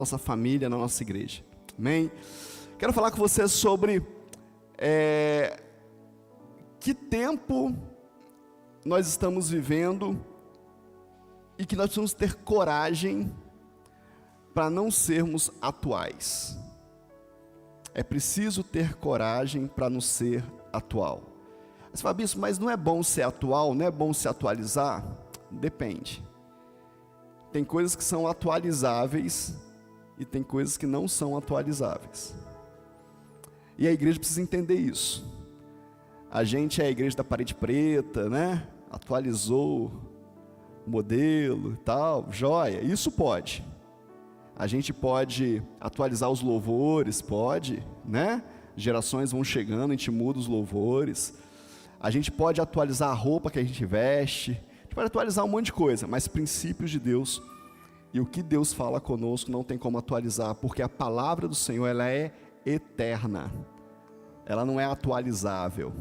nossa família, na nossa igreja. Amém? Quero falar com você sobre que tempo nós estamos vivendo e que nós precisamos ter coragem para não sermos atuais. É preciso ter coragem para não ser atual. Você fala, bispo, mas não é bom ser atual, não é bom se atualizar? Depende. Tem coisas que são atualizáveis e tem coisas que não são atualizáveis. E a igreja precisa entender isso. A gente é a igreja da parede preta, né? Atualizou o modelo e tal, joia, isso pode. A gente pode atualizar os louvores, pode, né? Gerações vão chegando, a gente muda os louvores. A gente pode atualizar a roupa que a gente veste, a gente pode atualizar um monte de coisa, mas princípios de Deus e o que Deus fala conosco não tem como atualizar, porque a palavra do Senhor, ela é eterna, ela não é atualizável,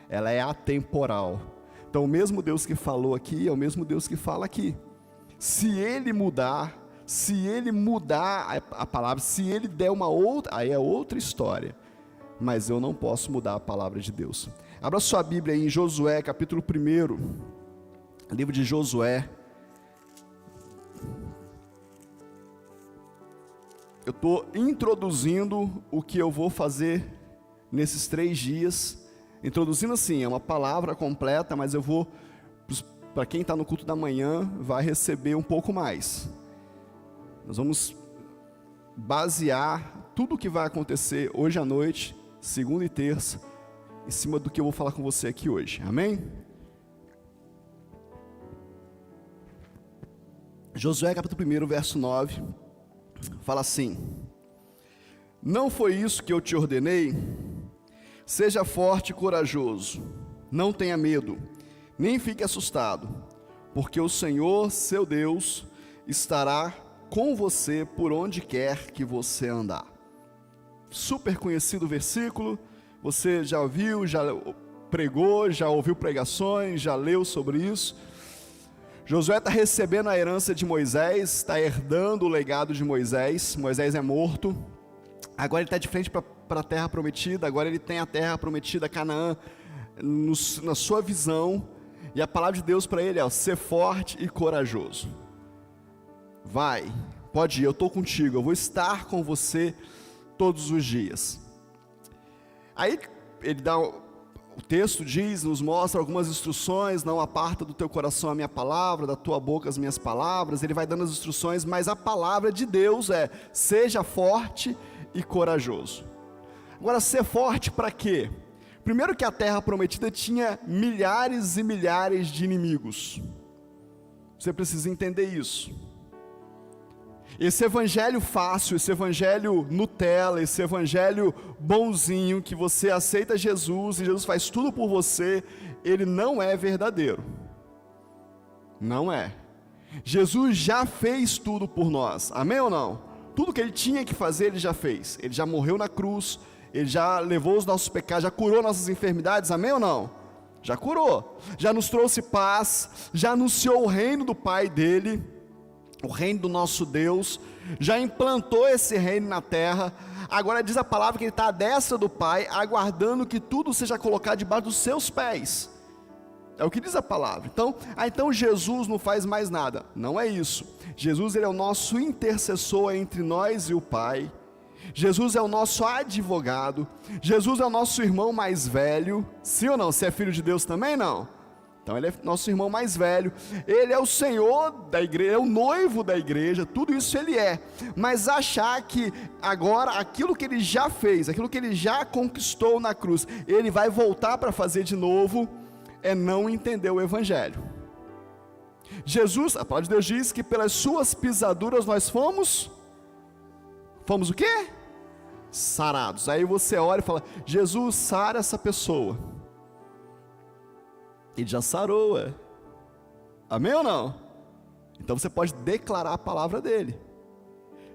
ela é atemporal. Então o mesmo Deus que falou aqui é o mesmo Deus que fala aqui. Se Ele mudar a palavra, se Ele der uma outra, aí é outra história, mas eu não posso mudar a palavra de Deus. Abra sua Bíblia aí em Josué, capítulo 1, livro de Josué. Eu estou introduzindo o que eu vou fazer nesses 3 dias, introduzindo assim, é uma palavra completa, mas eu vou, para quem está no culto da manhã, vai receber um pouco mais. Nós vamos basear tudo o que vai acontecer hoje à noite, segunda e terça, em cima do que eu vou falar com você aqui hoje, amém? Josué capítulo 1, verso 9, fala assim: não foi isso que eu te ordenei? Seja forte e corajoso, não tenha medo, nem fique assustado, porque o Senhor, seu Deus, estará com você por onde quer que você andar. Super conhecido versículo, você já ouviu, já pregou, já ouviu pregações, já leu sobre isso. Josué está recebendo a herança de Moisés, está herdando o legado de Moisés. Moisés é morto, agora ele está de frente para a terra prometida, agora ele tem a terra prometida, Canaã, na sua visão, e a palavra de Deus para ele é: ser forte e corajoso. Vai, pode ir, eu estou contigo, eu vou estar com você todos os dias. Aí ele dá, o texto diz, nos mostra algumas instruções: não aparta do teu coração a minha palavra, da tua boca as minhas palavras. Ele vai dando as instruções, mas a palavra de Deus é: seja forte e corajoso. Agora, ser forte para quê? Primeiro que a terra prometida tinha milhares e milhares de inimigos. Você precisa entender isso. Esse evangelho fácil, esse evangelho Nutella, esse evangelho bonzinho, que você aceita Jesus e Jesus faz tudo por você, ele não é verdadeiro. Não é. Jesus já fez tudo por nós, amém ou não? Tudo que ele tinha que fazer, ele já fez. Ele já morreu na cruz, ele já levou os nossos pecados, já curou nossas enfermidades, amém ou não? Já curou, já nos trouxe paz, já anunciou o reino do Pai dele, o reino do nosso Deus, já implantou esse reino na terra. Agora diz a palavra que ele está à destra do Pai, aguardando que tudo seja colocado debaixo dos seus pés. É o que diz a palavra. Então Jesus não faz mais nada. Não é isso. Jesus, ele é o nosso intercessor entre nós e o Pai. Jesus é o nosso advogado. Jesus é o nosso irmão mais velho. Sim ou não? Você é filho de Deus também? Não. Então ele é nosso irmão mais velho, ele é o Senhor da igreja, é o noivo da igreja, tudo isso ele é. Mas achar que agora aquilo que ele já fez, aquilo que ele já conquistou na cruz, ele vai voltar para fazer de novo, é não entender o evangelho. Jesus, a palavra de Deus diz que pelas suas pisaduras nós fomos o quê? Sarados. Aí você olha e fala: Jesus, sara essa pessoa. Ele já sarou, amém ou não? Então você pode declarar a palavra dele: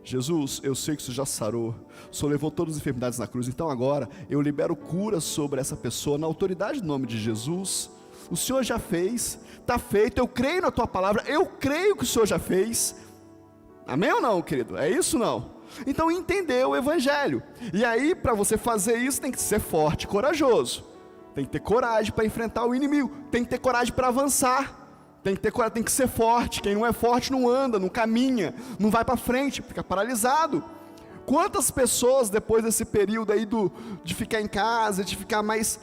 Jesus, eu sei que o Senhor já sarou, o Senhor levou todas as enfermidades na cruz, então agora eu libero cura sobre essa pessoa, na autoridade do nome de Jesus. O Senhor já fez, está feito, eu creio na tua palavra, eu creio que o Senhor já fez, Amém ou não, querido? É isso não? Então entender o evangelho. E aí, para você fazer isso, tem que ser forte e corajoso. Tem que ter coragem para enfrentar o inimigo. Tem que ter coragem para avançar. Tem que ter coragem, tem que ser forte. Quem não é forte não anda, não caminha, não vai para frente, fica paralisado. Quantas pessoas depois desse período aí de ficar em casa, de ficar mais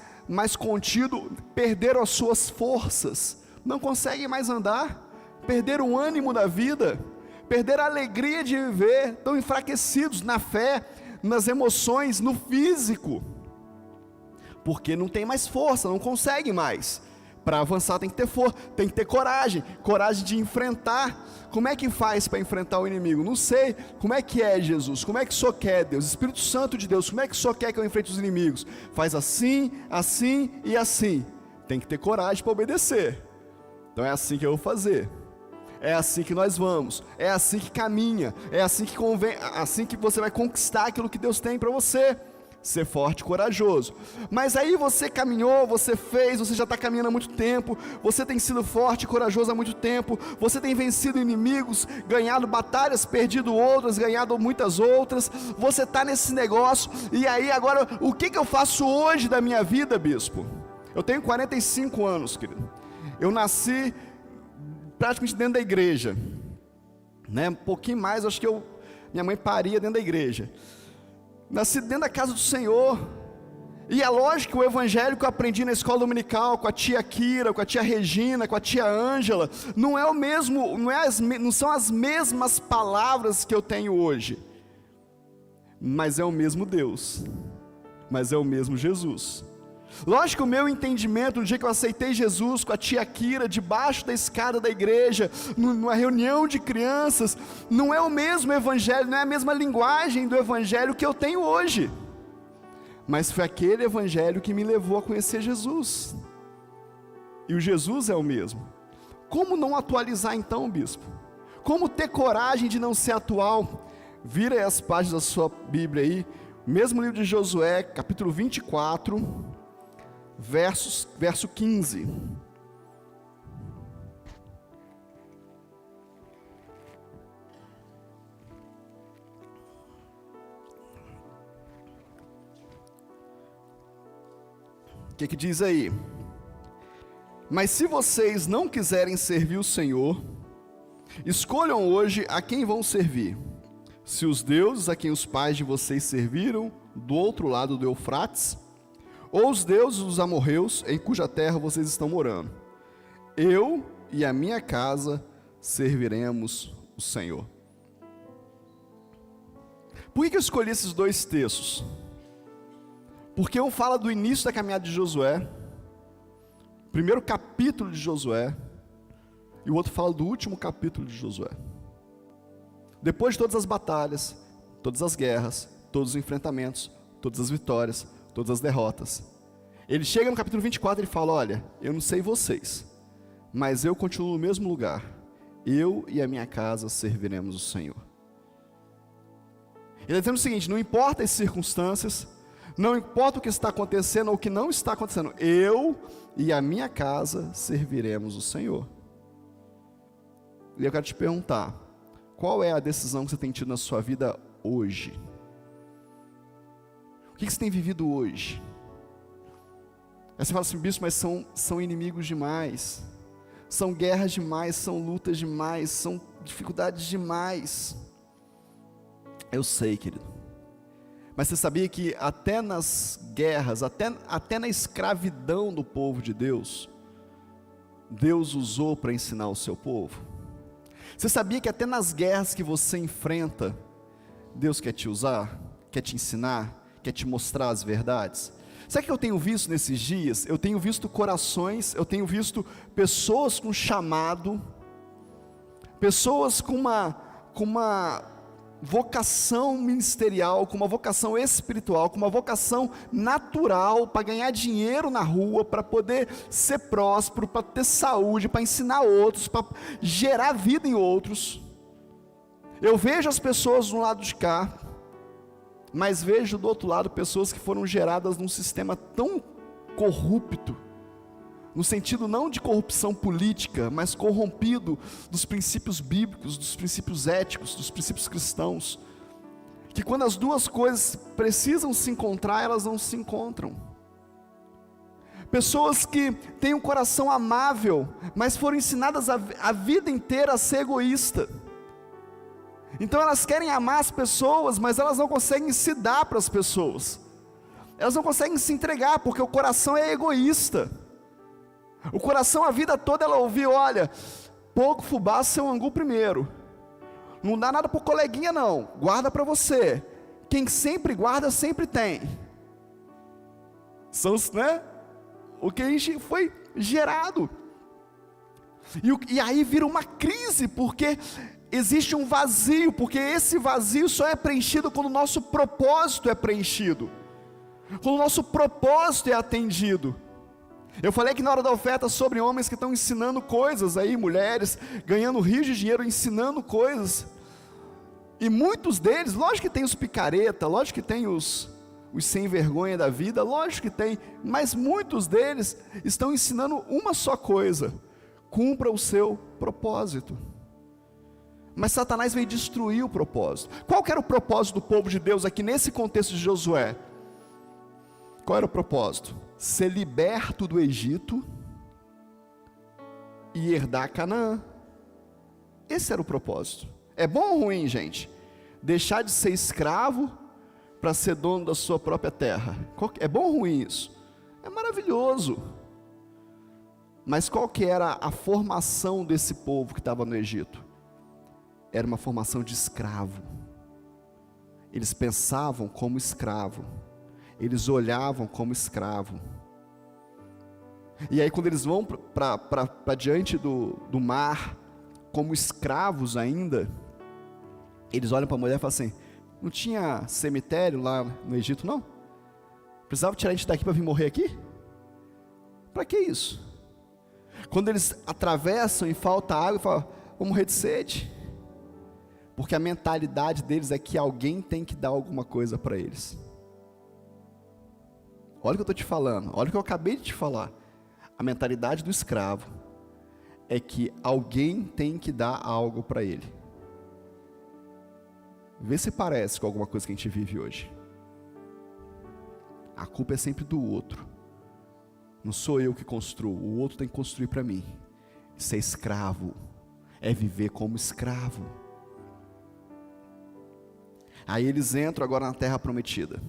contido, perderam as suas forças, não conseguem mais andar, perderam o ânimo da vida, perderam a alegria de viver, estão enfraquecidos na fé, nas emoções, no físico, porque não tem mais força, não consegue mais. Para avançar tem que ter força, tem que ter coragem de enfrentar. Como é que faz para enfrentar o inimigo? Não sei. Como é que é, Jesus? Como é que o Senhor quer, Deus? Espírito Santo de Deus, como é que o Senhor quer que eu enfrente os inimigos? Faz assim, assim e assim. Tem que ter coragem para obedecer. Então é assim que eu vou fazer. É assim que nós vamos. É assim que caminha. É assim que convém, assim que você vai conquistar aquilo que Deus tem para você. Ser forte e corajoso. Mas aí você caminhou, você fez, você já está caminhando há muito tempo, você tem sido forte e corajoso há muito tempo, você tem vencido inimigos, ganhado batalhas, perdido outras, ganhado muitas outras, você está nesse negócio, e aí agora, o que eu faço hoje da minha vida, bispo? Eu tenho 45 anos, querido. Eu nasci praticamente dentro da igreja, né? Um pouquinho mais, acho que minha mãe paria dentro da igreja. Nasci dentro da casa do Senhor, e é lógico que o evangelho que eu aprendi na escola dominical, com a tia Kira, com a tia Regina, com a tia Ângela, não é o mesmo, não são as mesmas palavras que eu tenho hoje, mas é o mesmo Deus, mas é o mesmo Jesus. Lógico que o meu entendimento, no dia que eu aceitei Jesus com a tia Kira, debaixo da escada da igreja, numa reunião de crianças, não é o mesmo evangelho, não é a mesma linguagem do evangelho que eu tenho hoje, mas foi aquele evangelho que me levou a conhecer Jesus, e o Jesus é o mesmo. Como não atualizar então, bispo? Como ter coragem de não ser atual? Vira aí as páginas da sua Bíblia aí, mesmo livro de Josué, capítulo 24, verso 15. O que diz aí? Mas se vocês não quiserem servir o Senhor, escolham hoje a quem vão servir. Se os deuses a quem os pais de vocês serviram do outro lado do Eufrates, ou os deuses dos amorreus em cuja terra vocês estão morando. Eu e a minha casa serviremos o Senhor. Por que eu escolhi esses dois textos? Porque um fala do início da caminhada de Josué, primeiro capítulo de Josué, e o outro fala do último capítulo de Josué. Depois de todas as batalhas, todas as guerras, todos os enfrentamentos, todas as vitórias, todas as derrotas, ele chega no capítulo 24 e fala: olha, eu não sei vocês, mas eu continuo no mesmo lugar, eu e a minha casa serviremos o Senhor. Ele está dizendo o seguinte: não importa as circunstâncias, não importa o que está acontecendo ou o que não está acontecendo, eu e a minha casa serviremos o Senhor. E eu quero te perguntar, qual é a decisão que você tem tido na sua vida hoje? O que você tem vivido hoje? Aí você fala assim: bispo, mas são inimigos demais, são guerras demais, são lutas demais, são dificuldades demais. Eu sei, querido, mas você sabia que até nas guerras, até na escravidão do povo de Deus, Deus usou para ensinar o seu povo? Você sabia que até nas guerras que você enfrenta, Deus quer te usar, quer te ensinar, quer te mostrar as verdades? Sabe o que eu tenho visto nesses dias? Eu tenho visto corações, eu tenho visto pessoas com chamado, pessoas com uma vocação ministerial, com uma vocação espiritual, com uma vocação natural para ganhar dinheiro na rua, para poder ser próspero, para ter saúde, para ensinar outros, para gerar vida em outros. Eu vejo as pessoas do lado de cá, mas vejo do outro lado pessoas que foram geradas num sistema tão corrupto, no sentido não de corrupção política, mas corrompido dos princípios bíblicos, dos princípios éticos, dos princípios cristãos, que quando as duas coisas precisam se encontrar, elas não se encontram. Pessoas que têm um coração amável, mas foram ensinadas a vida inteira a ser egoísta. Então elas querem amar as pessoas, mas elas não conseguem se dar para as pessoas. Elas não conseguem se entregar, porque o coração é egoísta. O coração a vida toda ela ouviu, olha, pouco fubá seu angu primeiro. Não dá nada para o coleguinha não, guarda para você. Quem sempre guarda, sempre tem. São, né? O que a gente foi gerado. E aí vira uma crise, porque existe um vazio, porque esse vazio só é preenchido quando o nosso propósito é preenchido, quando o nosso propósito é atendido. Eu falei que na hora da oferta sobre homens que estão ensinando coisas aí, mulheres ganhando rios de dinheiro, ensinando coisas, e muitos deles, lógico que tem os picareta, lógico que tem os sem vergonha da vida, lógico que tem, mas muitos deles estão ensinando uma só coisa: cumpra o seu propósito. Mas Satanás veio destruir o propósito. Qual que era o propósito do povo de Deus aqui nesse contexto de Josué? Qual era o propósito? Ser liberto do Egito e herdar Canaã. Esse era o propósito. É bom ou ruim, gente? Deixar de ser escravo para ser dono da sua própria terra. É bom ou ruim isso? É maravilhoso. Mas qual que era a formação desse povo que estava no Egito? Era uma formação de escravo. Eles pensavam como escravo, eles olhavam como escravo. E aí quando eles vão para diante do mar, como escravos ainda, eles olham para a mulher e falam assim: não tinha cemitério lá no Egito não? Precisava tirar a gente daqui para vir morrer aqui? Para que isso? Quando eles atravessam e falta água, falam: vou morrer de sede. Porque a mentalidade deles é que alguém tem que dar alguma coisa para eles. Olha o que eu estou te falando, olha o que eu acabei de te falar. A mentalidade do escravo é que alguém tem que dar algo para ele. Vê se parece com alguma coisa que a gente vive hoje. A culpa é sempre do outro. Não sou eu que construo, o outro tem que construir para mim. Ser escravo é viver como escravo. Aí eles entram agora na terra prometida.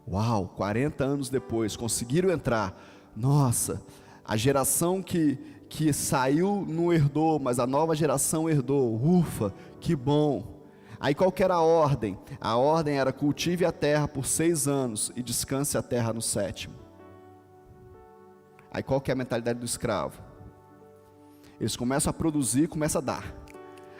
Uau, 40 anos depois, conseguiram entrar. Nossa, a geração que saiu não herdou, mas a nova geração herdou. Ufa, que bom. Aí qual que era a ordem? A ordem era: cultive a terra por 6 anos e descanse a terra no 7º. Aí qual que é a mentalidade do escravo? Eles começam a produzir, começam a dar.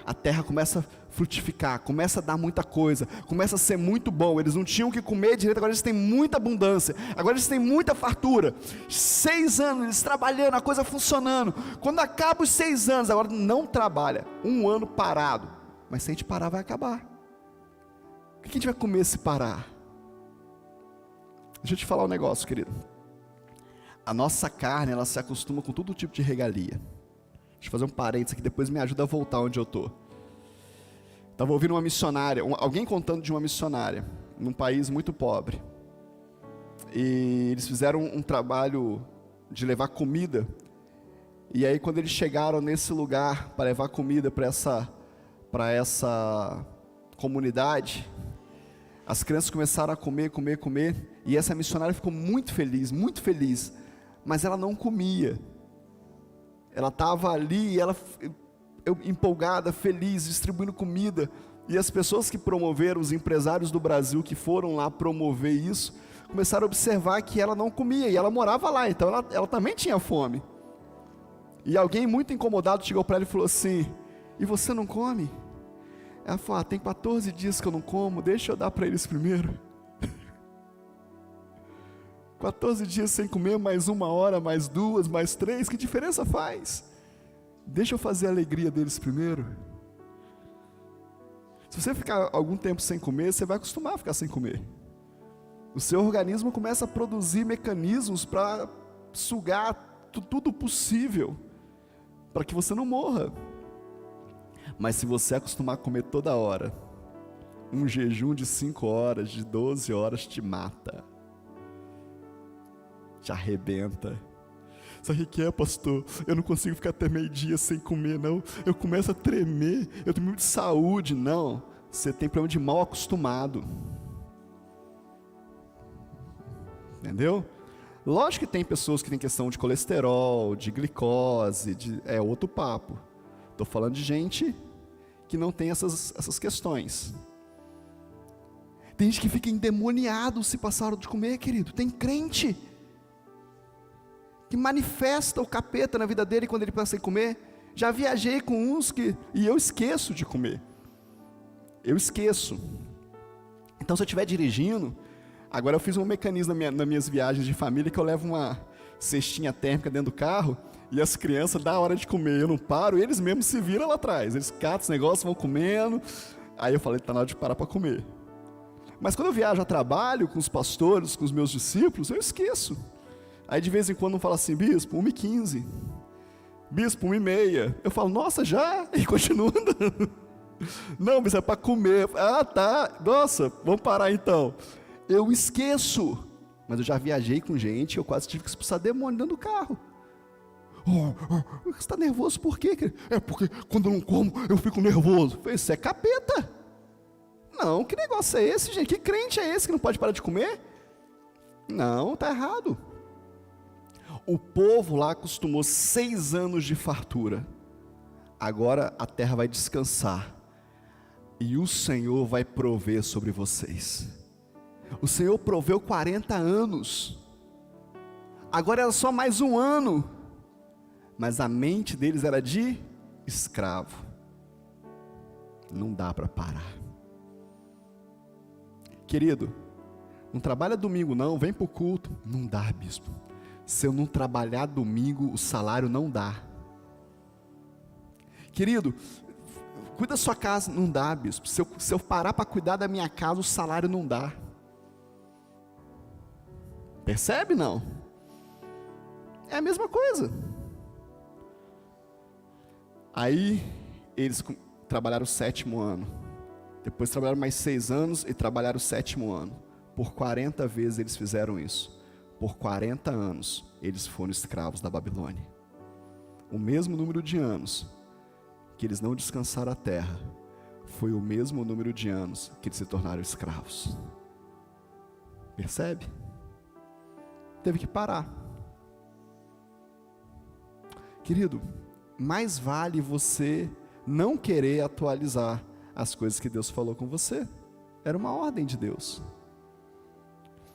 A terra começa a frutificar, começa a dar muita coisa, começa a ser muito bom. Eles não tinham o que comer direito, agora eles têm muita abundância, agora eles têm muita fartura. 6 anos eles trabalhando, a coisa funcionando. Quando acaba os 6 anos, agora não trabalha, 1 ano parado. Mas se a gente parar, vai acabar. O que a gente vai comer se parar? Deixa eu te falar um negócio, querido. A nossa carne, ela se acostuma com todo tipo de regalia. Deixa eu fazer um parênteses aqui, depois me ajuda a voltar onde eu estou. Estava ouvindo uma missionária, alguém contando de uma missionária, num país muito pobre. E eles fizeram um trabalho de levar comida. E aí quando eles chegaram nesse lugar para levar comida para essa comunidade, as crianças começaram a comer, e essa missionária ficou muito feliz, mas ela não comia. Ela estava ali, empolgada, feliz, distribuindo comida, e as pessoas que promoveram, os empresários do Brasil que foram lá promover isso, começaram a observar que ela não comia, e ela morava lá, então ela também tinha fome. E alguém muito incomodado chegou para ela e falou assim: e você não come? Ela falou: tem 14 dias que eu não como, deixa eu dar para eles primeiro. 14 dias sem comer, mais 1 hora, mais 2, mais 3, que diferença faz? Deixa eu fazer a alegria deles primeiro. Se você ficar algum tempo sem comer, você vai acostumar a ficar sem comer. O seu organismo começa a produzir mecanismos para sugar tudo possível para que você não morra. Mas se você acostumar a comer toda hora, um jejum de 5 horas, de 12 horas te mata, te arrebenta. Sabe o que é, pastor? Eu não consigo ficar até meio-dia sem comer, não. Eu começo a tremer, eu tenho muito de saúde. Não, você tem problema de mal acostumado. Entendeu? Lógico que tem pessoas que têm questão de colesterol, de glicose, é outro papo. Estou falando de gente que não tem essas questões. Tem gente que fica endemoniado se passar a hora de comer, querido. Tem crente que manifesta o capeta na vida dele quando ele pensa em comer. Já viajei com uns e eu esqueço de comer. Eu esqueço. Então, se eu estiver dirigindo, agora eu fiz um mecanismo nas minhas viagens de família, que eu levo uma cestinha térmica dentro do carro, e as crianças, dá hora de comer, eu não paro, eles mesmos se viram lá atrás, eles catam os negócios, vão comendo. Aí eu falei, está na hora de parar para comer. Mas quando eu viajo a trabalho, com os pastores, com os meus discípulos, eu esqueço. Aí de vez em quando eu falo assim, bispo, 1h15, bispo, 1h30, eu falo, nossa, já? E continuo andando. Não, bispo, é para comer. Ah, tá, nossa, vamos parar então. Eu esqueço, mas eu já viajei com gente, eu quase tive que expulsar demônio dentro do carro. Você está nervoso por quê? É porque quando eu não como, eu fico nervoso. Eu falei, isso é capeta. Não, que negócio é esse, gente? Que crente é esse que não pode parar de comer? Não, está errado. O povo lá acostumou 6 anos de fartura. Agora a terra vai descansar. E o Senhor vai prover sobre vocês. O Senhor proveu 40 anos. Agora era só mais 1 ano. Mas a mente deles era de escravo. Não dá para parar. Querido, não trabalha domingo não, vem para o culto. Não dá, bispo. Se eu não trabalhar domingo, o salário não dá. Querido, cuida da sua casa. Não dá, bispo. Se eu parar para cuidar da minha casa, o salário não dá. Percebe, não? É a mesma coisa. Aí, eles trabalharam o 7º ano. Depois trabalharam mais 6 anos e trabalharam o 7º ano. Por 40 vezes eles fizeram isso. Por 40 anos, eles foram escravos da Babilônia. O mesmo número de anos que eles não descansaram a terra, foi o mesmo número de anos que eles se tornaram escravos. Percebe? Teve que parar. Querido, mais vale você não querer atualizar as coisas que Deus falou com você. Era uma ordem de Deus.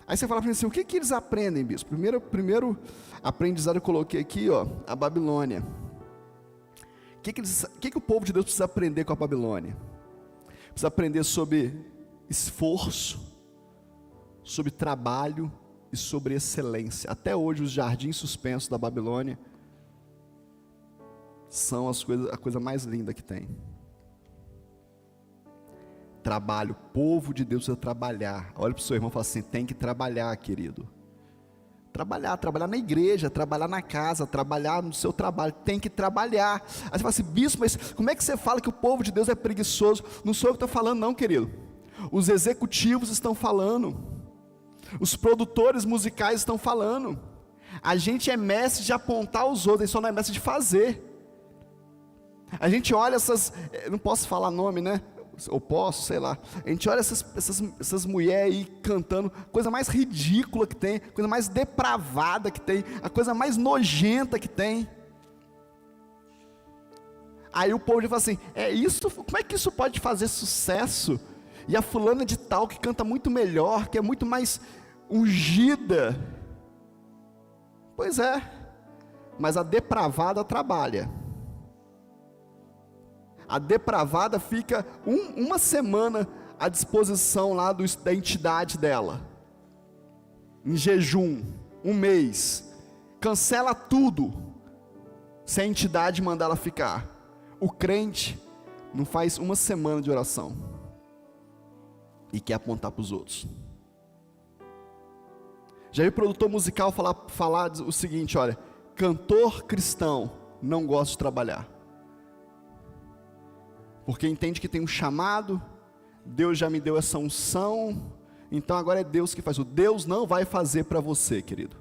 Aí você fala para mim assim, o que eles aprendem, bispo? Primeiro aprendizado eu coloquei aqui, ó, a Babilônia. O que o povo de Deus precisa aprender com a Babilônia? Precisa aprender sobre esforço, sobre trabalho e sobre excelência. Até hoje os jardins suspensos da Babilônia são a coisa mais linda que tem. Trabalho, o povo de Deus precisa trabalhar. Olha para o seu irmão e fala assim, tem que trabalhar, querido. Trabalhar na igreja, trabalhar na casa, trabalhar no seu trabalho, tem que trabalhar. Aí você fala assim, bispo, mas como é que você fala que o povo de Deus é preguiçoso? Não sou eu que estou falando não, querido. Os executivos estão falando. Os produtores musicais estão falando. A gente é mestre de apontar os outros, a gente só não é mestre de fazer. A gente olha não posso falar nome, né? Ou posso, sei lá. A gente olha essas mulheres aí cantando, coisa mais ridícula que tem, coisa mais depravada que tem, a coisa mais nojenta que tem. Aí o povo fala assim, como é que isso pode fazer sucesso? E a fulana de tal que canta muito melhor, que é muito mais ungida. Pois é, mas a depravada trabalha. A depravada fica uma semana à disposição lá da entidade dela, em jejum, 1 mês, cancela tudo, se a entidade mandar ela ficar. O crente não faz 1 semana de oração, e quer apontar para os outros. Já vi o produtor musical falar o seguinte, olha, cantor cristão não gosta de trabalhar, porque entende que tem um chamado, Deus já me deu essa unção, então agora é Deus que faz. O Deus não vai fazer para você, querido.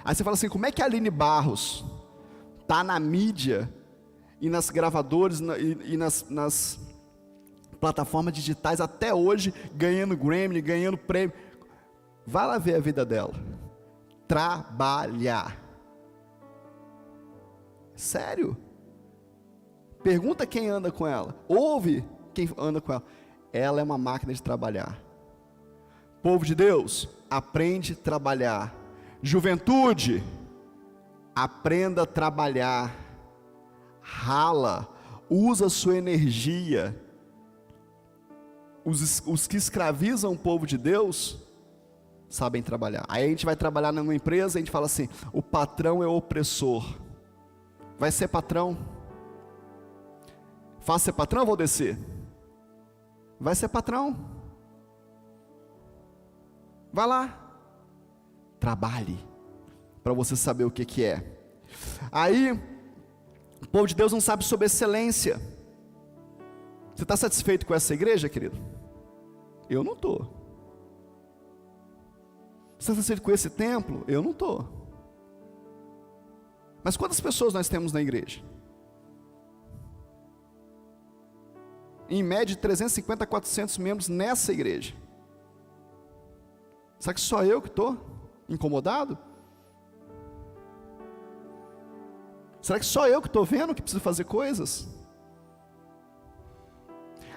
Aí você fala assim, como é que a Aline Barros está na mídia, e nas gravadoras, e nas plataformas digitais até hoje, ganhando Grammy, ganhando prêmio? Vai lá ver a vida dela. Trabalhar. Sério? Pergunta quem anda com ela. Ouve quem anda com ela. Ela é uma máquina de trabalhar. Povo de Deus, aprende a trabalhar. Juventude, aprenda a trabalhar. Rala, usa sua energia. Os que escravizam o povo de Deus sabem trabalhar. Aí a gente vai trabalhar numa empresa, a gente fala assim, o patrão é o opressor. Vai ser patrão? Faça ser patrão, vou descer. Vai ser patrão. Vai lá. Trabalhe, para você saber o que é. Aí, o povo de Deus não sabe sobre excelência. Você está satisfeito com essa igreja, querido? Eu não estou. Você está satisfeito com esse templo? Eu não estou. Mas quantas pessoas nós temos na igreja? Em média, 350 a 400 membros nessa igreja. Será que só eu que estou incomodado? Será que só eu que estou vendo que preciso fazer coisas?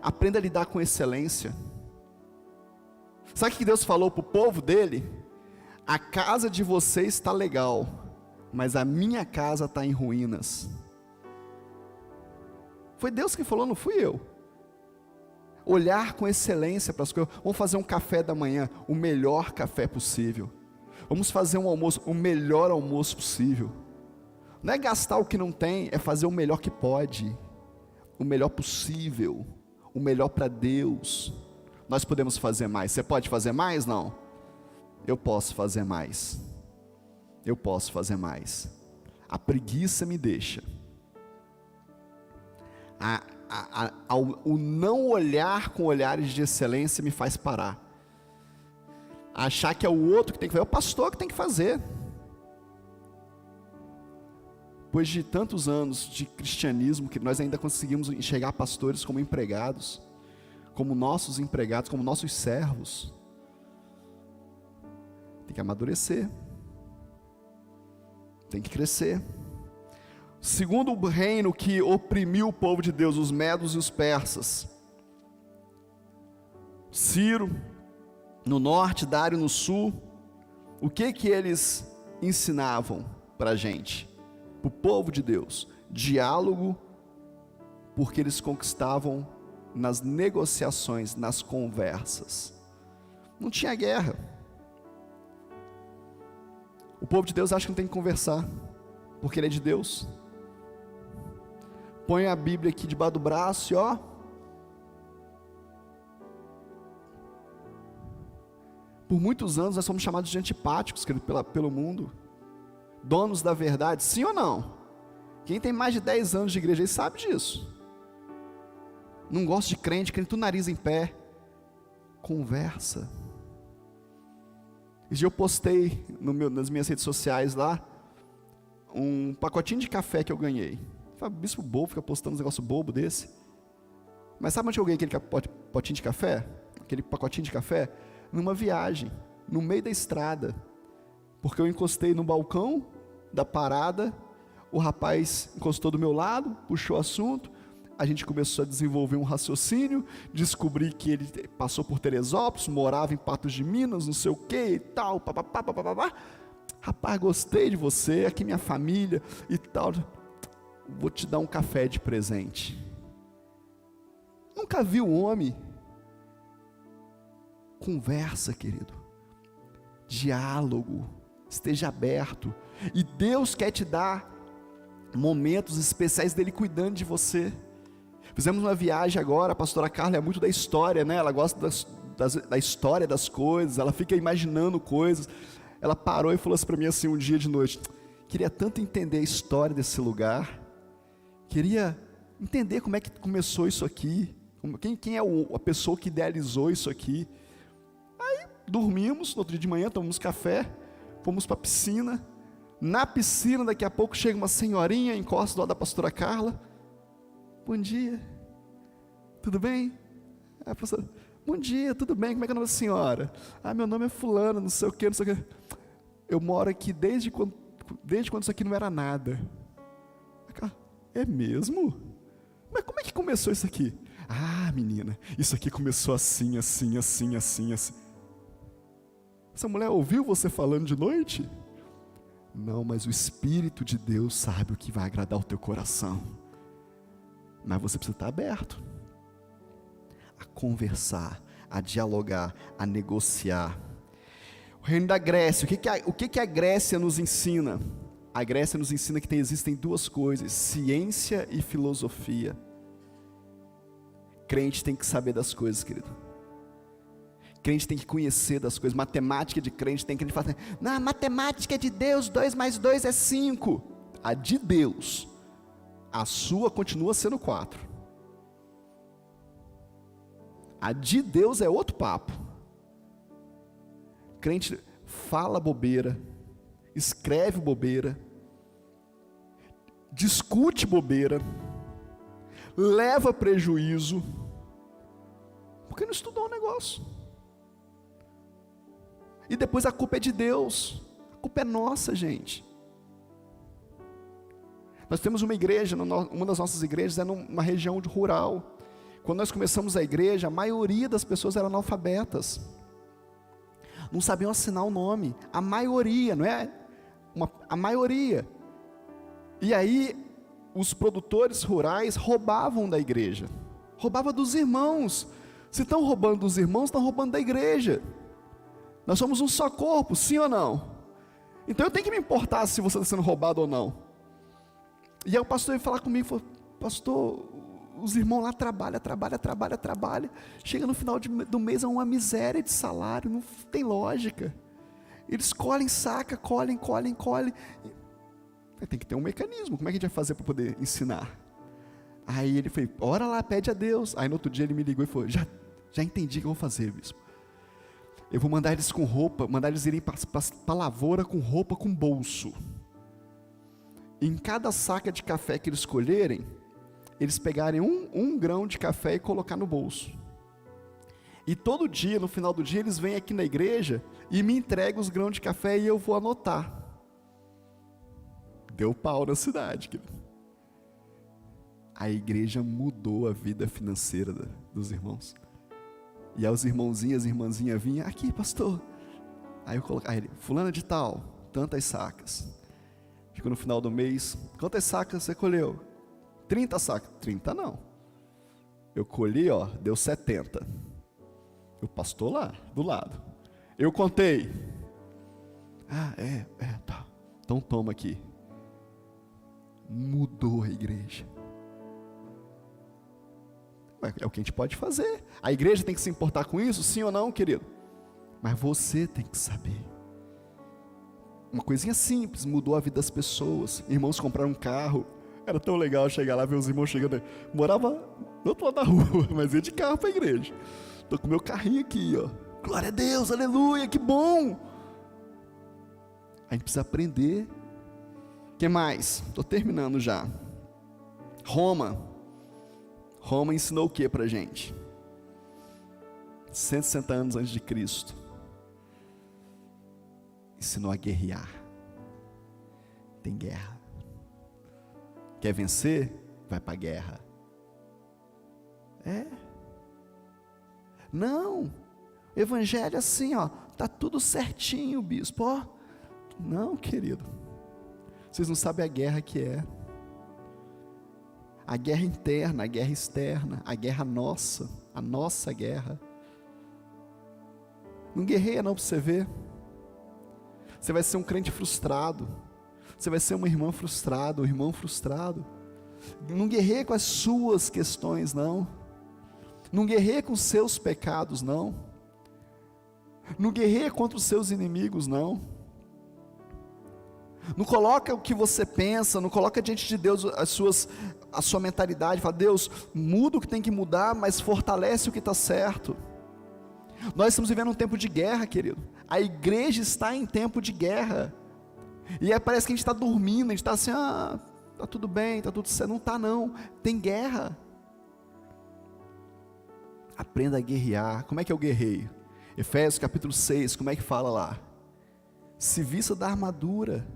Aprenda a lidar com excelência. Sabe o que Deus falou para o povo dele? A casa de vocês está legal, mas a minha casa está em ruínas. Foi Deus que falou, não fui eu. Olhar com excelência para as coisas. Vamos fazer um café da manhã, o melhor café possível. Vamos fazer um almoço, o melhor almoço possível. Não é gastar o que não tem, é fazer o melhor que pode, o melhor possível, o melhor para Deus. Nós podemos fazer mais. Você pode fazer mais? Não. Eu posso fazer mais. Eu posso fazer mais. A preguiça me deixa. O não olhar com olhares de excelência me faz parar. Achar que é o outro que tem que fazer, é o pastor que tem que fazer. Depois de tantos anos de cristianismo, que nós ainda conseguimos enxergar pastores como empregados, como nossos empregados, como nossos servos. Tem que amadurecer, tem que crescer. Segundo o reino que oprimiu o povo de Deus, os medos e os persas, Ciro no norte, Dário no sul, o que eles ensinavam para a gente? Para o povo de Deus? Diálogo, porque eles conquistavam nas negociações, nas conversas. Não tinha guerra. O povo de Deus acha que não tem que conversar, porque ele é de Deus. Põe a Bíblia aqui debaixo do braço e ó. Por muitos anos nós somos chamados de antipáticos, querido, pelo mundo. Donos da verdade, sim ou não? Quem tem mais de 10 anos de igreja aí sabe disso. Não gosta de crente com o nariz em pé. Conversa. Esse dia eu postei nas minhas redes sociais lá um pacotinho de café que eu ganhei. Falei, bispo bobo, fica postando um negócio bobo desse. Mas sabe onde eu ganhei aquele potinho de café? Aquele pacotinho de café? Numa viagem, no meio da estrada. Porque eu encostei no balcão da parada, o rapaz encostou do meu lado, puxou o assunto, a gente começou a desenvolver um raciocínio, descobri que ele passou por Teresópolis, morava em Patos de Minas, não sei o que e tal, papapá, papapá. Rapaz, gostei de você, aqui minha família e tal, vou te dar um café de presente. Nunca vi um homem. Conversa, querido, diálogo, esteja aberto, e Deus quer te dar momentos especiais dele cuidando de você. Fizemos uma viagem agora, a pastora Carla é muito da história, né? Ela gosta da história das coisas, ela fica imaginando coisas. Ela parou e falou assim para mim assim um dia de noite: queria tanto entender a história desse lugar, queria entender como é que começou isso aqui, quem é a pessoa que idealizou isso aqui. Aí dormimos, no outro dia de manhã tomamos café, fomos para a piscina. Na piscina, daqui a pouco chega uma senhorinha, encosta do lado da pastora Carla. Bom dia, tudo bem? A pastora, bom dia, tudo bem, como é que é o nome da senhora? Meu nome é fulano, não sei o que, não sei o que. Eu moro aqui desde quando isso aqui não era nada. É mesmo? Mas como é que começou isso aqui? Menina, isso aqui começou assim. Essa mulher ouviu você falando de noite? Não, mas o Espírito de Deus sabe o que vai agradar o teu coração. Mas você precisa estar aberto a conversar, a dialogar, a negociar. O reino da Grécia, o que a Grécia nos ensina? A Grécia nos ensina que existem duas coisas: ciência e filosofia. Crente tem que saber das coisas, querido. Crente tem que conhecer das coisas. Matemática de crente, tem crente que fala assim: não, matemática é de Deus, 2 mais 2 é 5. A de Deus, a sua continua sendo 4. A de Deus é outro papo. Crente fala bobeira, escreve bobeira, discute bobeira, leva prejuízo, porque não estudou o negócio. E depois a culpa é de Deus, a culpa é nossa, gente. Nós temos uma igreja, uma das nossas igrejas é numa região rural. Quando nós começamos a igreja, a maioria das pessoas eram analfabetas, não sabiam assinar o nome, a maioria, não é? A maioria. E aí, os produtores rurais roubavam da igreja, roubavam dos irmãos. Se estão roubando dos irmãos, estão roubando da igreja. Nós somos um só corpo, sim ou não? Então eu tenho que me importar se você está sendo roubado ou não. E aí o pastor veio falar comigo, falou: pastor, os irmãos lá trabalham, chega no final do mês a uma miséria de salário, não tem lógica. Eles colhem, saca, colhem. Tem que ter um mecanismo, como é que a gente vai fazer para poder ensinar? Aí ele foi: ora lá, pede a Deus. Aí no outro dia ele me ligou e falou: já entendi o que eu vou fazer, bispo. Eu vou mandar eles com roupa, mandar eles irem para a lavoura com roupa com bolso. Em cada saca de café que eles escolherem, eles pegarem um grão de café e colocar no bolso. E todo dia, no final do dia, eles vêm aqui na igreja e me entregam os grãos de café e eu vou anotar. Deu pau na cidade, querido. A igreja mudou a vida financeira dos irmãos. E aí os irmãozinhos, as irmãzinhas vinham: aqui, pastor. Aí eu colocava, ele: fulana de tal, tantas sacas. Chegou no final do mês: quantas sacas você colheu? 30 sacas. 30 não. Eu colhi, deu 70. O pastor lá, do lado. Eu contei. Tá. Então toma aqui. Mudou a igreja. É o que a gente pode fazer. A igreja tem que se importar com isso, sim ou não, querido? Mas você tem que saber. Uma coisinha simples mudou a vida das pessoas. Irmãos compraram um carro. Era tão legal chegar lá, ver os irmãos chegando. Morava do outro lado da rua, mas ia de carro para a igreja. Estou com meu carrinho aqui, glória a Deus, aleluia, que bom. A gente precisa aprender. O que mais? Estou terminando já. Roma ensinou o que para a gente? 160 anos antes de Cristo. Ensinou a guerrear. Tem guerra. Quer vencer? Vai para a guerra. Não. Evangelho assim, tá tudo certinho, bispo. Não, querido. Vocês não sabem a guerra que é. A guerra interna, a guerra externa, a guerra nossa, a nossa guerra. Não guerreia não para você ver. Você vai ser um crente frustrado. Você vai ser uma irmã frustrada, um irmão frustrado. Não guerreia com as suas questões, não. Não guerreia com os seus pecados, não. Não guerreia contra os seus inimigos, não. Não coloca o que você pensa, não coloca diante de Deus a sua mentalidade. Fala, Deus, muda o que tem que mudar, mas fortalece o que está certo. Nós estamos vivendo um tempo de guerra, querido. A igreja está em tempo de guerra. E aí parece que a gente está dormindo, a gente está assim, está tudo bem, está tudo certo. Não está não, tem guerra. Aprenda a guerrear. Como é que eu guerreio? Efésios capítulo 6, como é que fala lá? Se vista da armadura,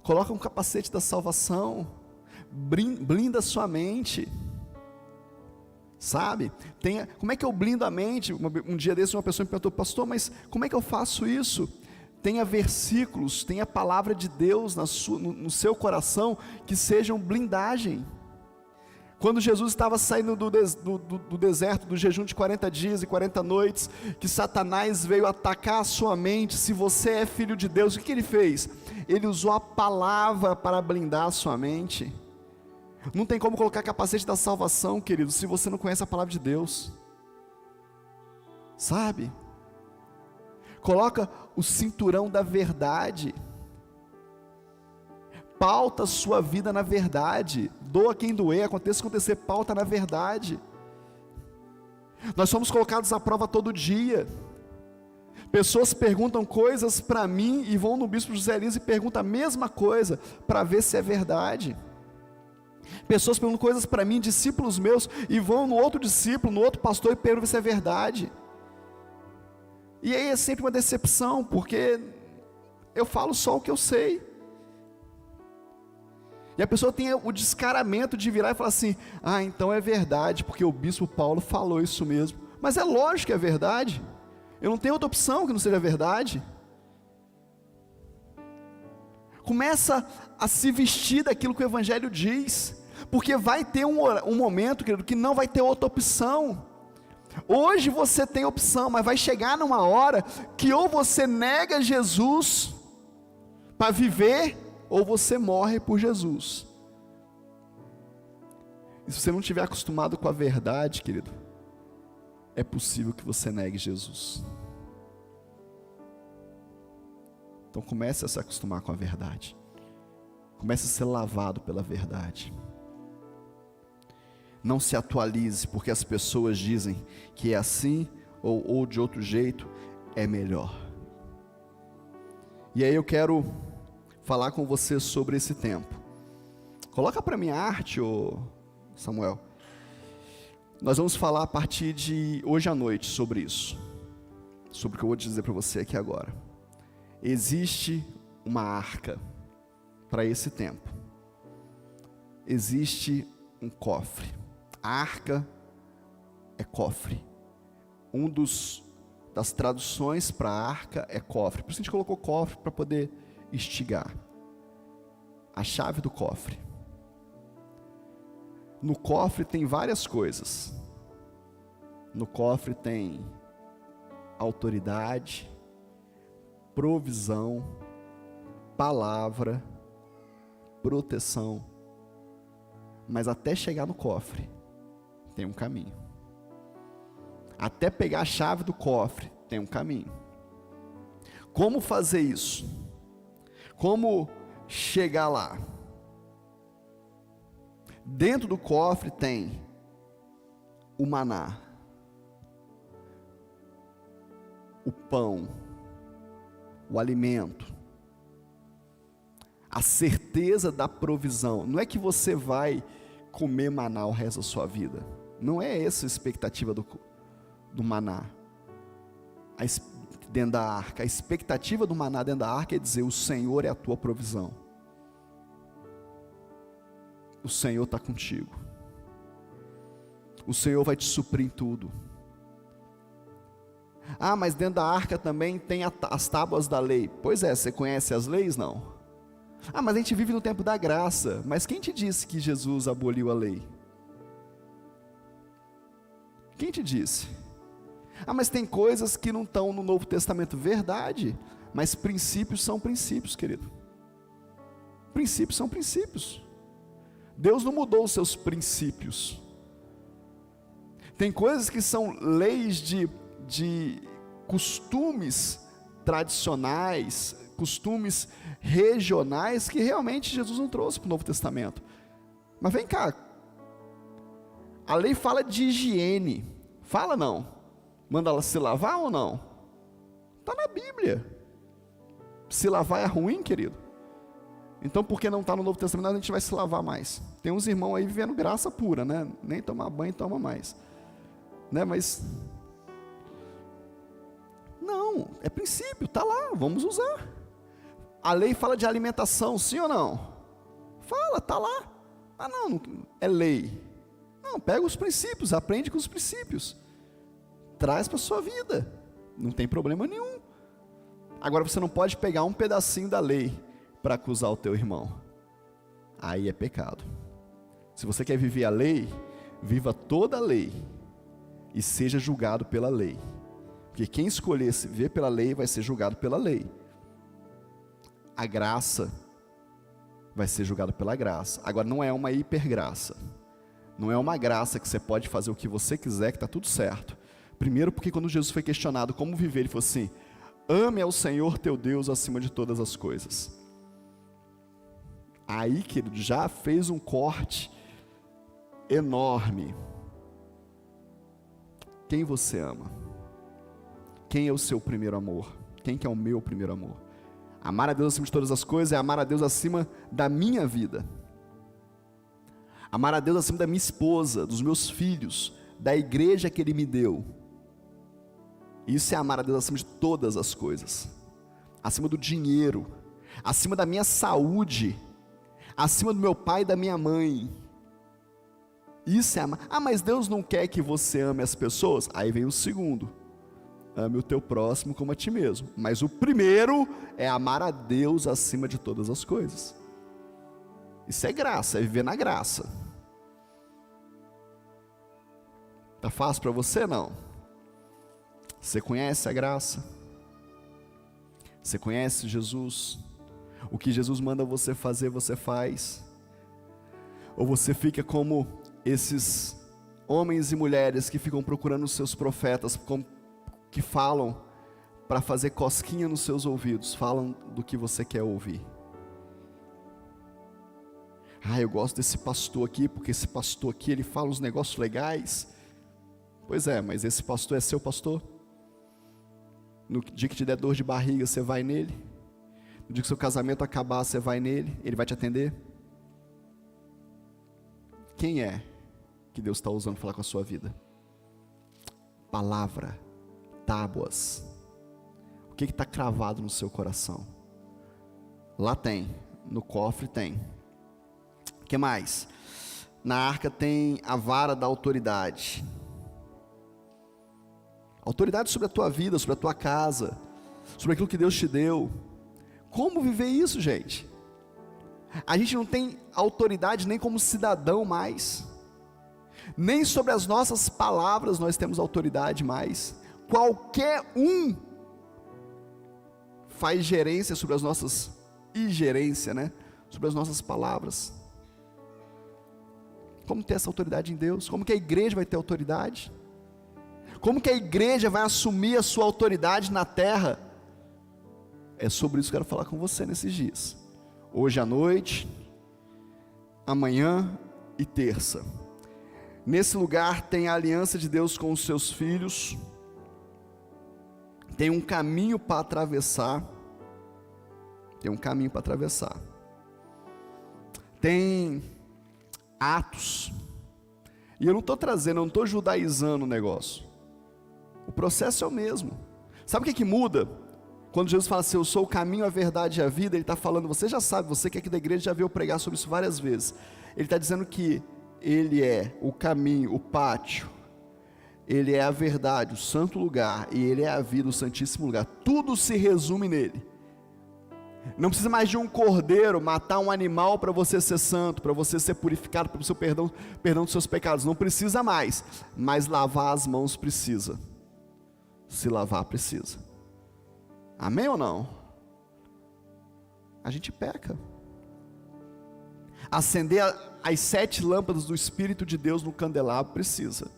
coloca um capacete da salvação, blinda a sua mente, sabe? Como é que eu blindo a mente? Um dia desse uma pessoa me perguntou, pastor, mas como é que eu faço isso? Tenha versículos, tenha a palavra de Deus no seu coração, que sejam blindagem. Quando Jesus estava saindo do deserto, do jejum de 40 dias e 40 noites, que Satanás veio atacar a sua mente, se você é filho de Deus, o que ele fez? Ele usou a palavra para blindar a sua mente. Não tem como colocar capacete da salvação, querido, se você não conhece a palavra de Deus, sabe? Coloca o cinturão da verdade, pauta a sua vida na verdade, doa quem doer, aconteça o que acontecer, pauta na verdade. Nós somos colocados à prova todo dia. Pessoas perguntam coisas para mim e vão no bispo José Elias e perguntam a mesma coisa, para ver se é verdade. Pessoas perguntam coisas para mim, discípulos meus, e vão no outro discípulo, no outro pastor e perguntam se é verdade. E aí é sempre uma decepção, porque eu falo só o que eu sei. E a pessoa tem o descaramento de virar e falar assim, então é verdade, porque o bispo Paulo falou isso mesmo. Mas é lógico que é verdade. Eu não tenho outra opção que não seja verdade. Começa a se vestir daquilo que o Evangelho diz, porque vai ter um momento, querido, que não vai ter outra opção. Hoje você tem opção, mas vai chegar numa hora que ou você nega Jesus para viver, ou você morre por Jesus. E se você não estiver acostumado com a verdade, querido, é possível que você negue Jesus. Então comece a se acostumar com a verdade. Comece a ser lavado pela verdade. Não se atualize porque as pessoas dizem que é assim ou de outro jeito é melhor. E aí eu quero falar com você sobre esse tempo. Coloca para mim a arte, Samuel. Nós vamos falar a partir de hoje à noite sobre isso, sobre o que eu vou dizer para você aqui agora. Existe uma arca para esse tempo. Existe um cofre. A arca é cofre. Das traduções para arca é cofre. Por isso a gente colocou cofre para poder instigar. A chave do cofre. No cofre tem várias coisas. No cofre tem autoridade, provisão, palavra, proteção. Mas até chegar no cofre tem um caminho. Até pegar a chave do cofre tem um caminho. Como fazer isso? Como chegar lá? Dentro do cofre tem o maná, o pão, o alimento, a certeza da provisão. Não é que você vai comer maná o resto da sua vida. Não é essa a expectativa do maná. Dentro da arca, a expectativa do maná dentro da arca é dizer: o Senhor é a tua provisão, o Senhor está contigo, o Senhor vai te suprir em tudo. Mas dentro da arca também tem as tábuas da lei. Pois é, você conhece as leis? Não. Mas a gente vive no tempo da graça. Mas quem te disse que Jesus aboliu a lei? Quem te disse? Mas tem coisas que não estão no Novo Testamento. Verdade, mas princípios são princípios, querido. Princípios são princípios. Deus não mudou os seus princípios. Tem coisas que são leis de costumes tradicionais, costumes regionais que realmente Jesus não trouxe para o Novo Testamento. Mas vem cá, a lei fala de higiene, fala não? Manda ela se lavar ou não? Está na Bíblia. Se lavar é ruim, querido? Então por que não está no Novo Testamento? A gente vai se lavar mais. Tem uns irmãos aí vivendo graça pura, né? Nem tomar banho toma mais, né? Mas não, é princípio, está lá, vamos usar. A lei fala de alimentação, sim ou não? Fala, está lá. Ah não, é lei. Não, pega os princípios, aprende com os princípios, traz para a sua vida, não tem problema nenhum. Agora você não pode pegar um pedacinho da lei para acusar o teu irmão, aí é pecado. Se você quer viver a lei, viva toda a lei, e seja julgado pela lei, porque quem escolher se viver pela lei, vai ser julgado pela lei. A graça vai ser julgado pela graça. Agora não é uma hipergraça, não é uma graça que você pode fazer o que você quiser, que está tudo certo. Primeiro porque quando Jesus foi questionado como viver, ele falou assim: ame ao Senhor teu Deus acima de todas as coisas. Aí, querido, já fez um corte enorme. Quem você ama? Quem é o seu primeiro amor? Quem que é o meu primeiro amor? Amar a Deus acima de todas as coisas é amar a Deus acima da minha vida. Amar a Deus acima da minha esposa, dos meus filhos, da igreja que Ele me deu. Isso é amar a Deus acima de todas as coisas. Acima do dinheiro, acima da minha saúde, acima do meu pai e da minha mãe. Isso é amar. Ah, mas Deus não quer que você ame as pessoas? Aí vem o segundo: ame o teu próximo como a ti mesmo. Mas o primeiro é amar a Deus acima de todas as coisas. Isso é graça, é viver na graça. Tá fácil para você? Não. Você conhece a graça? Você conhece Jesus? O que Jesus manda você fazer, você faz? Ou você fica como esses homens e mulheres que ficam procurando os seus profetas, que falam para fazer cosquinha nos seus ouvidos, falam do que você quer ouvir? Ah, eu gosto desse pastor aqui, porque esse pastor aqui, ele fala uns negócios legais. Pois é, mas esse pastor é seu pastor? No dia que te der dor de barriga, você vai nele? No dia que seu casamento acabar, você vai nele? Ele vai te atender? Quem é que Deus está usando para falar com a sua vida? Palavra, tábuas. O que está cravado no seu coração? Lá tem, no cofre tem. O que mais? Na arca tem a vara da autoridade. Autoridade sobre a tua vida, sobre a tua casa, sobre aquilo que Deus te deu. Como viver isso, gente? A gente não tem autoridade nem como cidadão mais, nem sobre as nossas palavras nós temos autoridade mais. Qualquer um faz gerência sobre as nossas, ingerência, né? Sobre as nossas palavras. Como ter essa autoridade em Deus? Como que a igreja vai ter autoridade? Como que a igreja vai assumir a sua autoridade na terra? É sobre isso que eu quero falar com você nesses dias. Hoje à noite, amanhã e terça. Nesse lugar tem a aliança de Deus com os seus filhos. Tem um caminho para atravessar. Tem um caminho para atravessar. Tem atos. E eu não estou trazendo, eu não estou judaizando o negócio. O processo é o mesmo. Sabe o que muda? Quando Jesus fala assim: eu sou o caminho, a verdade e a vida, Ele está falando, você já sabe, você que é aqui da igreja já viu eu pregar sobre isso várias vezes. Ele está dizendo que Ele é o caminho, o pátio, Ele é a verdade, o santo lugar, e Ele é a vida, o santíssimo lugar. Tudo se resume nele. Não precisa mais de um cordeiro matar um animal para você ser santo, para você ser purificado pelo seu perdão dos seus pecados. Não precisa mais, mas lavar as mãos precisa. Se lavar precisa. Amém ou não? A gente peca. Acender as 7 lâmpadas do Espírito de Deus no candelabro precisa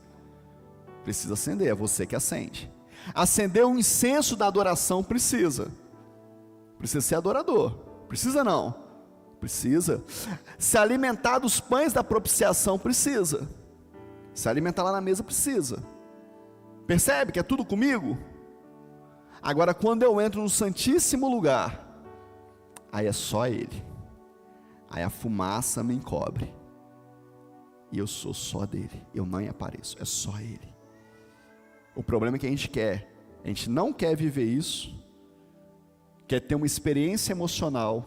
acender, é você que acende. Acender o incenso da adoração precisa, Precisa ser adorador. Precisa não? Precisa. Se alimentar dos pães da propiciação, precisa. Se alimentar lá na mesa, precisa. Percebe que é tudo comigo? Agora, quando eu entro no Santíssimo Lugar, aí é só Ele. Aí a fumaça me encobre. E eu sou só dele. Eu não apareço, é só Ele. O problema é que a gente não quer viver isso, quer ter uma experiência emocional,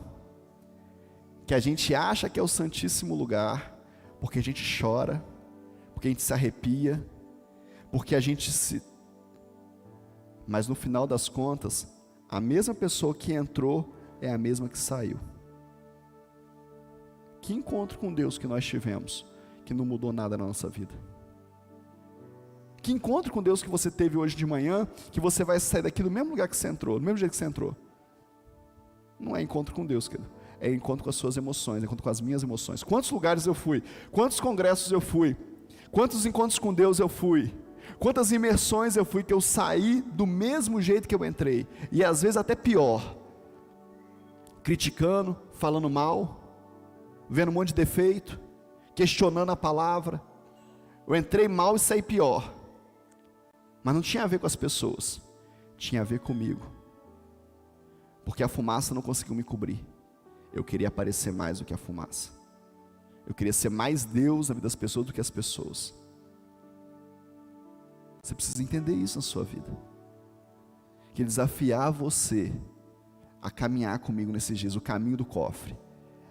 que a gente acha que é o Santíssimo Lugar, porque a gente chora, porque a gente se arrepia, porque a gente se... Mas no final das contas, a mesma pessoa que entrou é a mesma que saiu. Que encontro com Deus que nós tivemos, que não mudou nada na nossa vida? Que encontro com Deus que você teve hoje de manhã, que você vai sair daqui do mesmo lugar que você entrou, do mesmo jeito que você entrou? Não é encontro com Deus, querido. É encontro com as suas emoções, é encontro com as minhas emoções. Quantos lugares eu fui? Quantos congressos eu fui? Quantos encontros com Deus eu fui? Quantas imersões eu fui que eu saí do mesmo jeito que eu entrei? E às vezes até pior. Criticando, falando mal, vendo um monte de defeito, questionando a palavra. Eu entrei mal e saí pior. Mas não tinha a ver com as pessoas, tinha a ver comigo. Porque a fumaça não conseguiu me cobrir. Eu queria aparecer mais do que a fumaça. Eu queria ser mais Deus na vida das pessoas do que as pessoas. Você precisa entender isso na sua vida. Que desafiar você a caminhar comigo nesses dias, o caminho do cofre,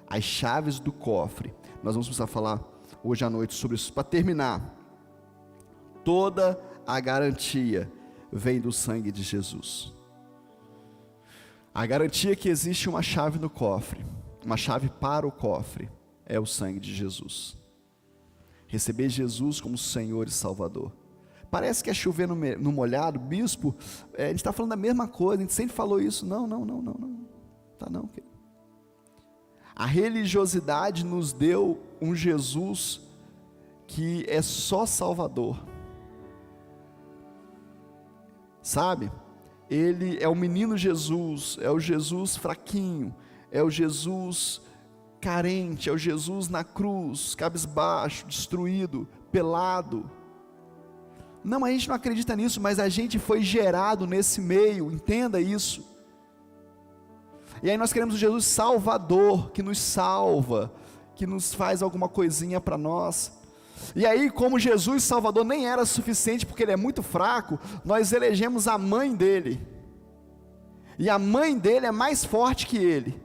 as chaves do cofre. Nós vamos precisar falar hoje à noite sobre isso. Para terminar, toda a garantia vem do sangue de Jesus. A garantia que existe uma chave no cofre, uma chave para o cofre, é o sangue de Jesus. Receber Jesus como Senhor e Salvador. Parece que é chover no molhado, bispo, a gente está falando da mesma coisa, a gente sempre falou isso. Não, tá não, querido. A religiosidade nos deu um Jesus que é só Salvador. Sabe? Ele é o menino Jesus, é o Jesus fraquinho, é o Jesus carente, é o Jesus na cruz, cabisbaixo, destruído, pelado. Não, a gente não acredita nisso, mas a gente foi gerado nesse meio, entenda isso. E aí nós queremos um Jesus Salvador, que nos salva, que nos faz alguma coisinha para nós. E aí, como Jesus Salvador nem era suficiente, porque ele é muito fraco, nós elegemos a mãe dele. E a mãe dele é mais forte que ele.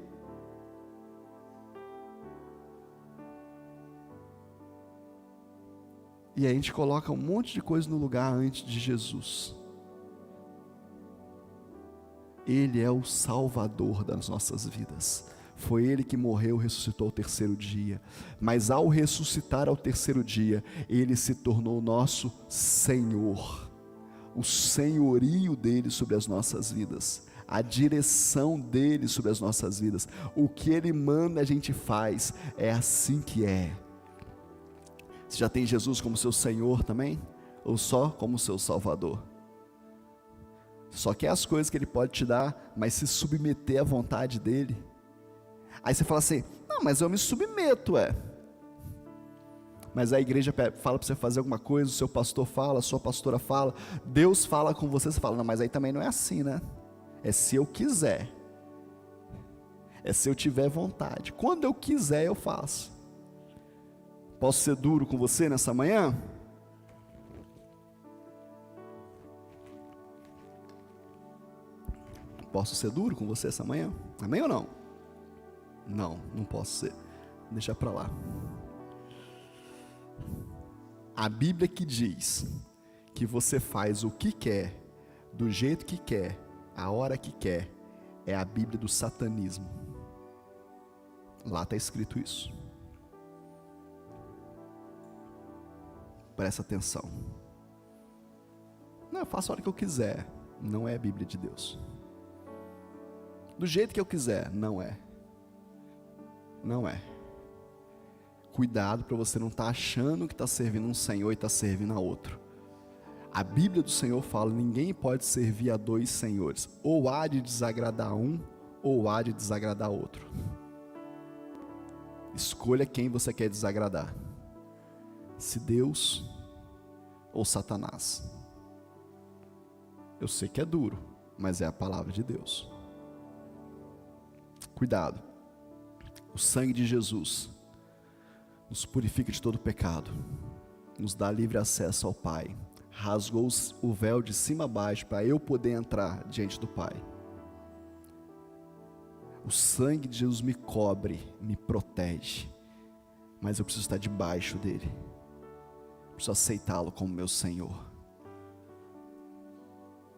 E aí a gente coloca um monte de coisa no lugar antes de Jesus. Ele é o Salvador das nossas vidas. Foi Ele que morreu, ressuscitou ao terceiro dia. Mas ao ressuscitar ao terceiro dia, Ele se tornou nosso Senhor. O senhorio dEle sobre as nossas vidas. A direção dEle sobre as nossas vidas. O que Ele manda a gente faz. É assim que é. Você já tem Jesus como seu Senhor também? Ou só como seu Salvador? Só quer as coisas que Ele pode te dar, mas se submeter à vontade dEle. Aí você fala assim, não, mas eu me submeto, Mas a igreja fala para você fazer alguma coisa, o seu pastor fala, a sua pastora fala, Deus fala com você, você fala, não, mas aí também não é assim, né? É se eu quiser. É se eu tiver vontade. Quando eu quiser, eu faço. Posso ser duro com você nessa manhã? Posso ser duro com você essa manhã? Amém ou não? Não posso ser. Deixa para lá. A Bíblia que diz que você faz o que quer, do jeito que quer, a hora que quer, é a Bíblia do satanismo. Lá está escrito isso. Presta atenção. Não, eu faço a hora que eu quiser. Não é a Bíblia de Deus. Do jeito que eu quiser, não é. Não é. Cuidado para você não estar achando que está servindo um Senhor e está servindo a outro. A Bíblia do Senhor fala, ninguém pode servir a dois senhores. Ou há de desagradar um, ou há de desagradar outro? Escolha quem você quer desagradar. Se Deus ou Satanás. Eu sei que é duro, mas é a palavra de Deus. Cuidado. O sangue de Jesus nos purifica de todo pecado, nos dá livre acesso ao Pai, rasgou o véu de cima a baixo para eu poder entrar diante do Pai. O sangue de Jesus me cobre, me protege, mas eu preciso estar debaixo dele, preciso aceitá-lo como meu Senhor.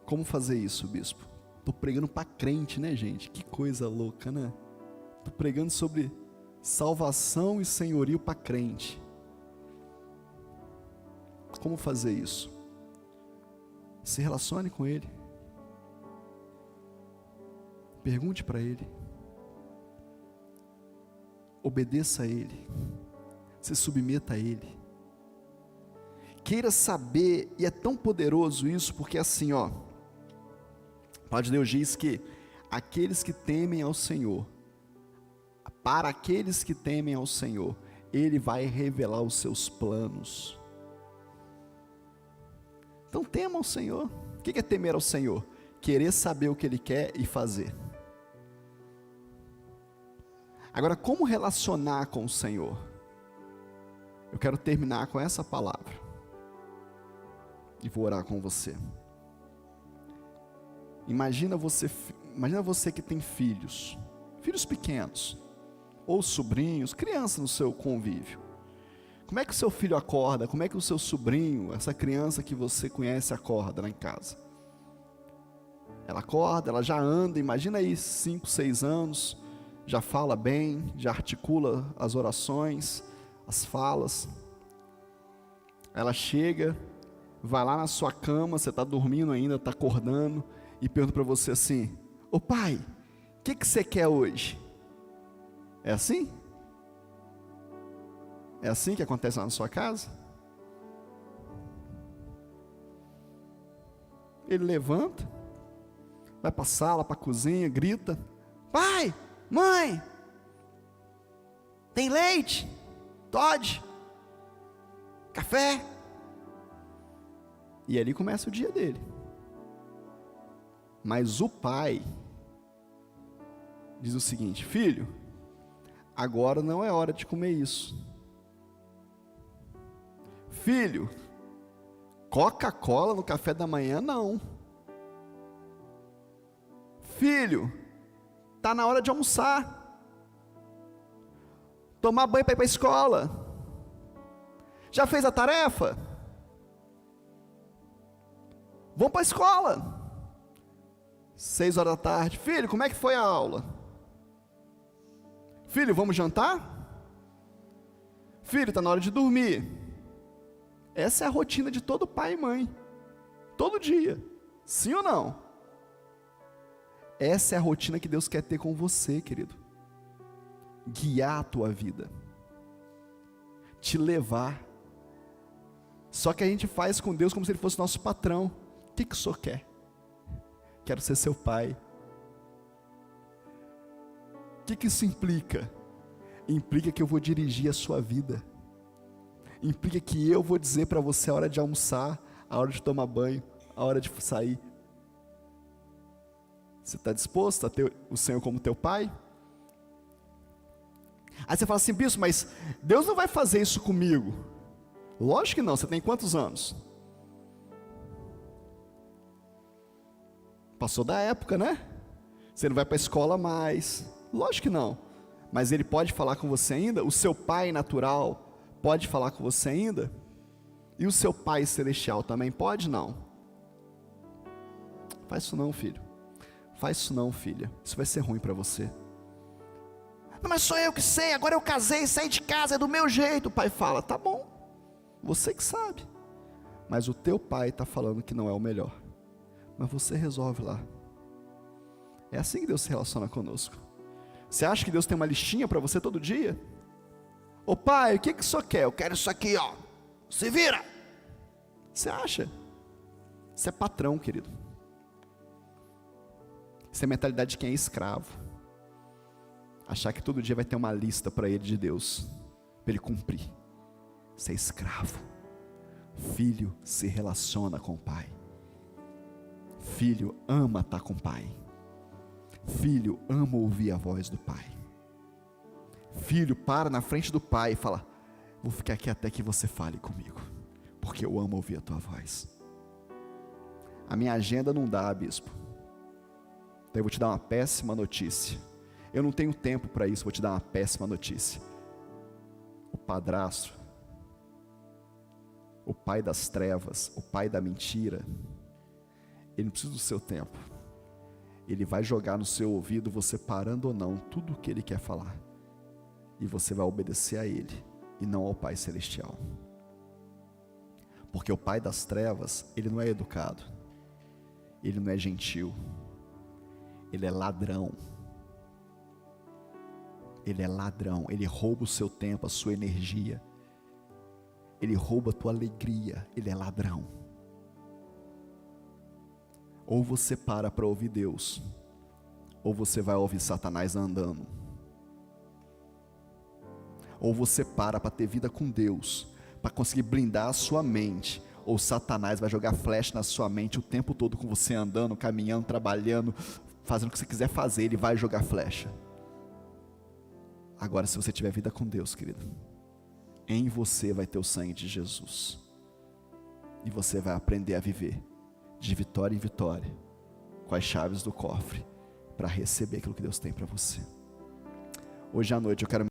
Como fazer isso, bispo? Estou pregando para crente, né, gente? Que coisa louca, né? Estou pregando sobre salvação e senhorio para crente. Como fazer isso? Se relacione com Ele. Pergunte para Ele. Obedeça a Ele. Se submeta a Ele. Queira saber, e é tão poderoso isso, porque assim, ó, a palavra de Deus diz que aqueles que temem ao Senhor, para aqueles que temem ao Senhor, Ele vai revelar os seus planos. Então tema ao Senhor. O que é temer ao Senhor? Querer saber o que Ele quer e fazer. Agora, como relacionar com o Senhor? Eu quero terminar com essa palavra. E vou orar com você. Imagina você que tem filhos pequenos, ou sobrinhos, crianças no seu convívio. Como é que o seu filho acorda? Como é que o seu sobrinho, essa criança que você conhece, acorda lá em casa? Ela acorda, ela já anda, imagina aí 5, 6 anos, já fala bem, já articula as orações, as falas. Ela chega, vai lá na sua cama, você está dormindo ainda, está acordando, e pergunta para você assim: ô pai, o que você quer hoje? É assim? É assim que acontece lá na sua casa? Ele levanta, vai para a sala, para a cozinha, grita: pai, mãe, tem leite? Toddy? Café? E ali começa o dia dele. Mas o pai diz o seguinte: filho, agora não é hora de comer isso. Filho, Coca-Cola no café da manhã não. Filho, está na hora de almoçar. Tomar banho para ir para a escola. Já fez a tarefa? Vamos para a escola. 6 horas da tarde. Filho, como é que foi a aula? Filho, vamos jantar? Filho, está na hora de dormir. Essa é a rotina de todo pai e mãe. Todo dia. Sim ou não? Essa é a rotina que Deus quer ter com você, querido. Guiar a tua vida. Te levar. Só que a gente faz com Deus como se Ele fosse nosso patrão. O que o Senhor quer? Quero ser seu pai. O que isso implica? Implica que eu vou dirigir a sua vida. Implica que eu vou dizer para você a hora de almoçar, a hora de tomar banho, a hora de sair. Você está disposto a ter o Senhor como teu pai? Aí você fala assim: bispo, mas Deus não vai fazer isso comigo. Lógico que não. Você tem quantos anos? Passou da época, né? Você não vai para a escola mais. Lógico que não. Mas Ele pode falar com você ainda? O seu pai natural pode falar com você ainda? E o seu pai celestial também pode? Não. Faz isso não, filho. Faz isso não, filha. Isso vai ser ruim para você. Não, mas sou eu que sei. Agora eu casei, saí de casa, é do meu jeito. O pai fala: tá bom. Você que sabe. Mas o teu pai está falando que não é o melhor. Mas você resolve lá. É assim que Deus se relaciona conosco. Você acha que Deus tem uma listinha para você todo dia? Ô pai, o que o senhor quer? Eu quero isso aqui, ó. Se vira. Você acha? Isso é patrão, querido. Isso é mentalidade de quem é escravo. achar que todo dia vai ter uma lista para ele de Deus, para ele cumprir. Você é escravo. Filho se relaciona com o pai. Filho ama estar com o pai. Filho ama ouvir a voz do pai. Filho para na frente do pai e fala: vou ficar aqui até que você fale comigo, porque eu amo ouvir a tua voz. A minha agenda não dá, bispo. Então eu vou te dar uma péssima notícia. Eu não tenho tempo para isso, vou te dar uma péssima notícia. O padrasto, o pai das trevas, o pai da mentira, ele não precisa do seu tempo. Ele vai jogar no seu ouvido, você parando ou não, tudo o que ele quer falar. E você vai obedecer a ele, e não ao Pai Celestial. Porque o pai das trevas, ele não é educado, ele não é gentil, ele é ladrão. Ele é ladrão, ele rouba o seu tempo, a sua energia, ele rouba a tua alegria, ele é ladrão. Ou você para ouvir Deus, ou você vai ouvir Satanás andando. Ou você para ter vida com Deus, para conseguir blindar a sua mente, ou Satanás vai jogar flecha na sua mente o tempo todo com você andando, caminhando, trabalhando, fazendo o que você quiser fazer, ele vai jogar flecha. Agora, se você tiver vida com Deus, querido, em você vai ter o sangue de Jesus, e você vai aprender a viver de vitória em vitória, com as chaves do cofre, para receber aquilo que Deus tem para você. Hoje à noite eu quero